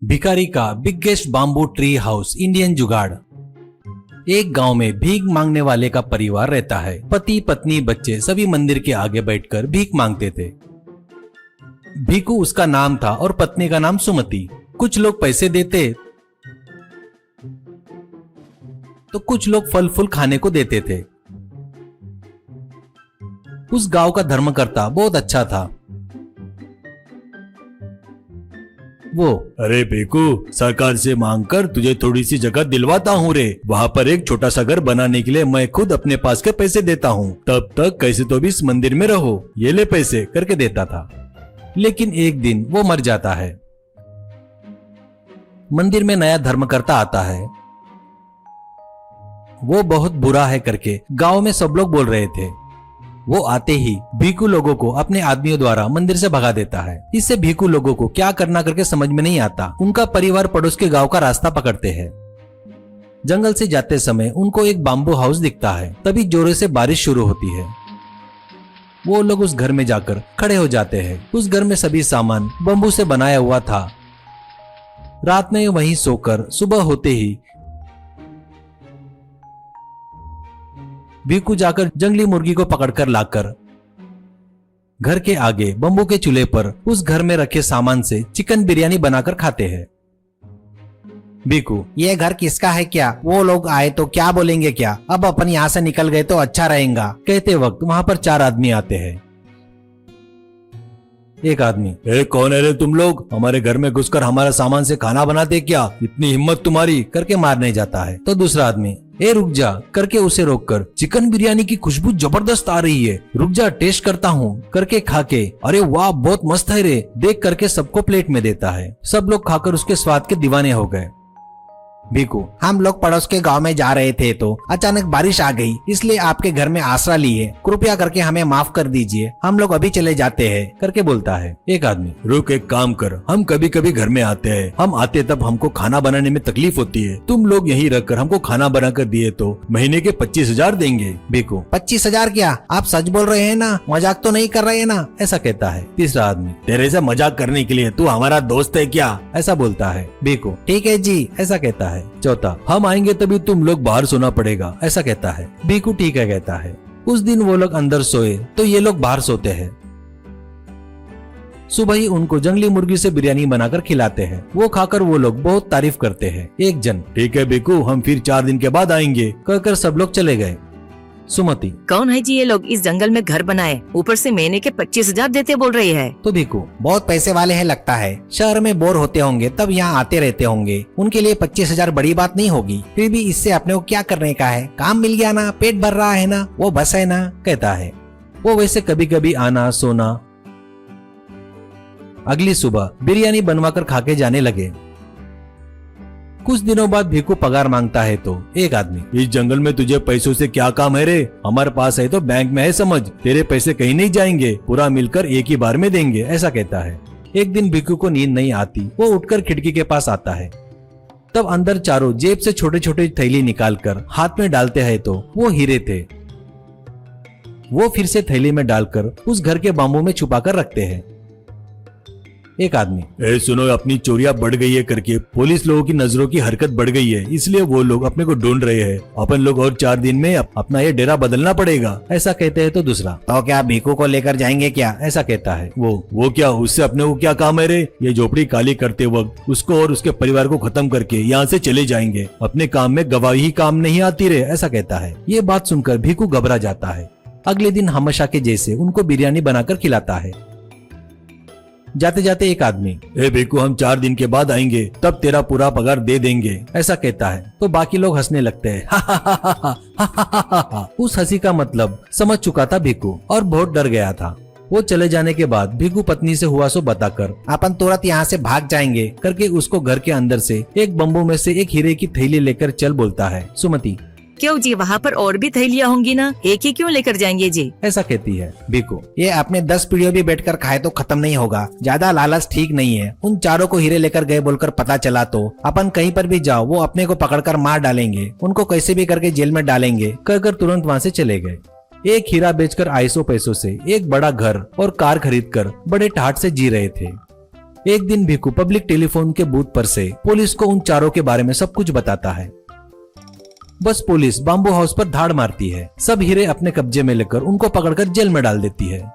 भिखारी का biggest bamboo tree house Indian जुगाड़। एक गांव में भीख मांगने वाले का परिवार रहता है। पति पत्नी बच्चे सभी मंदिर के आगे बैठकर भीख मांगते थे। भीकू उसका नाम था और पत्नी का नाम सुमति। कुछ लोग पैसे देते तो कुछ लोग फल फूल खाने को देते थे। उस गांव का धर्मकर्ता बहुत अच्छा था। वो, अरे बेकू, सरकार से मांग कर तुझे थोड़ी सी जगह दिलवाता हूँ रे। वहाँ पर एक छोटा सा घर बनाने के लिए मैं खुद अपने पास के पैसे देता हूँ। तब तक कैसे तो भी इस मंदिर में रहो, ये ले पैसे करके देता था। लेकिन एक दिन वो मर जाता है। मंदिर में नया धर्मकर्ता आता है। वो बहुत बुरा है करके गांव में सब लोग बोल रहे थे। वो आते ही भीखू लोगों को अपने आदमियों द्वारा मंदिर से भगा देता है। इससे भीखू लोगों को क्या करना करके समझ में नहीं आता। उनका परिवार पड़ोस के गांव का रास्ता पकड़ते हैं। जंगल से जाते समय उनको एक बाम्बू हाउस दिखता है। तभी जोरों से बारिश शुरू होती है। वो लोग उस घर में जाकर खड़े हो जाते हैं। उस घर में सभी सामान बम्बू से बनाया हुआ था। रात में वहीं सोकर सुबह होते ही भीकू जाकर जंगली मुर्गी को पकड़कर लाकर घर के आगे बम्बू के चूल्हे पर उस घर में रखे सामान से चिकन बिरयानी बनाकर खाते हैं। भीकू, ये घर किसका है क्या? वो लोग आए तो क्या बोलेंगे क्या? अब अपन यहाँ से निकल गए तो अच्छा रहेगा। कहते वक्त वहाँ पर 4 आदमी आते हैं। एक आदमी, कौन है रे तुम लोग? हमारे घर में घुसकर हमारा सामान से खाना बनाते क्या? इतनी हिम्मत तुम्हारी? करके मारने जाता है तो दूसरा आदमी, रुक जा करके उसे रोककर, चिकन बिरयानी की खुशबू जबरदस्त आ रही है, रुक जा टेस्ट करता हूँ करके खा के, अरे वाह बहुत मस्त है रे, देख करके सबको प्लेट में देता है। सब लोग खाकर उसके स्वाद के दीवाने हो गए। भीकू, हम लोग पड़ोस के गांव में जा रहे थे तो अचानक बारिश आ गई, इसलिए आपके घर में आसरा लिए। कृपया करके हमें माफ कर दीजिए, हम लोग अभी चले जाते हैं करके बोलता है। एक आदमी, रुक, एक काम कर, हम कभी कभी घर में आते हैं। हम आते तब हमको खाना बनाने में तकलीफ होती है। तुम लोग यहीं रखकर हमको खाना बना कर दिए तो महीने के 25,000 देंगे। भीकू, 25,000 क्या? आप सच बोल रहे हैं ना? मजाक तो नहीं कर रहे हैं ना? ऐसा कहता है। तीसरा आदमी, तेरे से मजाक करने के लिए तू हमारा दोस्त है क्या? ऐसा बोलता है। भीकू, ठीक है जी, ऐसा कहता है। चौथा, हम आएंगे तभी तुम लोग बाहर सोना पड़ेगा, ऐसा कहता है। भीकू ठीक है कहता है। उस दिन वो लोग अंदर सोए तो ये लोग बाहर सोते हैं। सुबह ही उनको जंगली मुर्गी से बिरयानी बनाकर खिलाते हैं। वो खाकर वो लोग बहुत तारीफ करते हैं। एक जन, ठीक है भीकू, हम फिर 4 दिन के बाद आएंगे कहकर सब लोग चले गए। सुमति, कौन है जी ये लोग? इस जंगल में घर बनाए, ऊपर से महीने के 25,000 देते बोल रही है। तो भीकू, बहुत पैसे वाले हैं लगता है। शहर में बोर होते होंगे तब यहाँ आते रहते होंगे। उनके लिए 25,000 बड़ी बात नहीं होगी। फिर भी इससे अपने को क्या करने का है? काम मिल गया ना, पेट भर रहा है ना, वो बस है ना, कहता है। वो वैसे कभी कभी आना सोना। अगली सुबह बिरयानी बनवाकर खा के जाने लगे। कुछ दिनों बाद भीकू पगार मांगता है तो एक आदमी, इस जंगल में तुझे पैसों से क्या काम है रे? हमारे पास है तो बैंक में है समझ, तेरे पैसे कहीं नहीं जाएंगे, पूरा मिलकर एक ही बार में देंगे, ऐसा कहता है। एक दिन भीकू को नींद नहीं आती। वो उठकर खिड़की के पास आता है। तब अंदर चारों जेब से छोटे छोटे थैली निकालकर हाथ में डालते हैं तो वो हीरे थे। वो फिर से थैली में डालकर उस घर के बाम्बू में छुपा कर रखते हैं। एक आदमी, सुनो, अपनी चोरियां बढ़ गई है करके पुलिस लोगों की नजरों की हरकत बढ़ गई है, इसलिए वो लोग अपने को ढूंढ रहे हैं। अपन लोग और 4 दिन में अपना ये डेरा बदलना पड़ेगा, ऐसा कहते हैं तो दूसरा, तो क्या भीकू को लेकर जाएंगे क्या? ऐसा कहता है। वो क्या, उससे अपने को क्या काम है रे? ये झोपड़ी खाली करते वक्त उसको और उसके परिवार को खत्म करके यहाँ से चले जाएंगे। अपने काम में गवाही काम नहीं आती रे, ऐसा कहता है। ये बात सुनकर भीकू घबरा जाता है। अगले दिन हमेशा के जैसे उनको बिरयानी बनाकर खिलाता है। जाते जाते एक आदमी, भीकू, हम 4 दिन के बाद आएंगे, तब तेरा पूरा पगार दे देंगे, ऐसा कहता है। तो बाकी लोग हंसने लगते हैं। उस हंसी का मतलब समझ चुका था भीकू और बहुत डर गया था। वो चले जाने के बाद भीकू पत्नी से हुआ सो बताकर, अपन तुरंत यहाँ से भाग जाएंगे करके उसको घर के अंदर से एक बम्बू में से एक हीरे की थैली लेकर चल बोलता है। सुमति, क्यों जी, वहाँ पर और भी थैलियाँ होंगी ना, एक ही क्यों लेकर जाएंगे जी? ऐसा कहती है। भीकू, ये अपने 10 पीढ़ियों भी बैठकर खाए तो खत्म नहीं होगा। ज्यादा लालच ठीक नहीं है। उन चारों को हीरे लेकर गए बोलकर पता चला तो अपन कहीं पर भी जाओ वो अपने को पकड़कर मार डालेंगे, उनको कैसे भी करके जेल में डालेंगे, कहकर तुरंत वहाँ से चले गए। एक हीरा बेचकर 250 पैसों से एक बड़ा घर और कार खरीदकर बड़े ठाट से जी रहे थे। एक दिन भिकू पब्लिक टेलीफोन के बूथ पर से पुलिस को उन चारों के बारे में सब कुछ बताता है। बस पुलिस बाम्बू हाउस पर धाड़ मारती है। सब हीरे अपने कब्जे में लेकर उनको पकड़कर जेल में डाल देती है।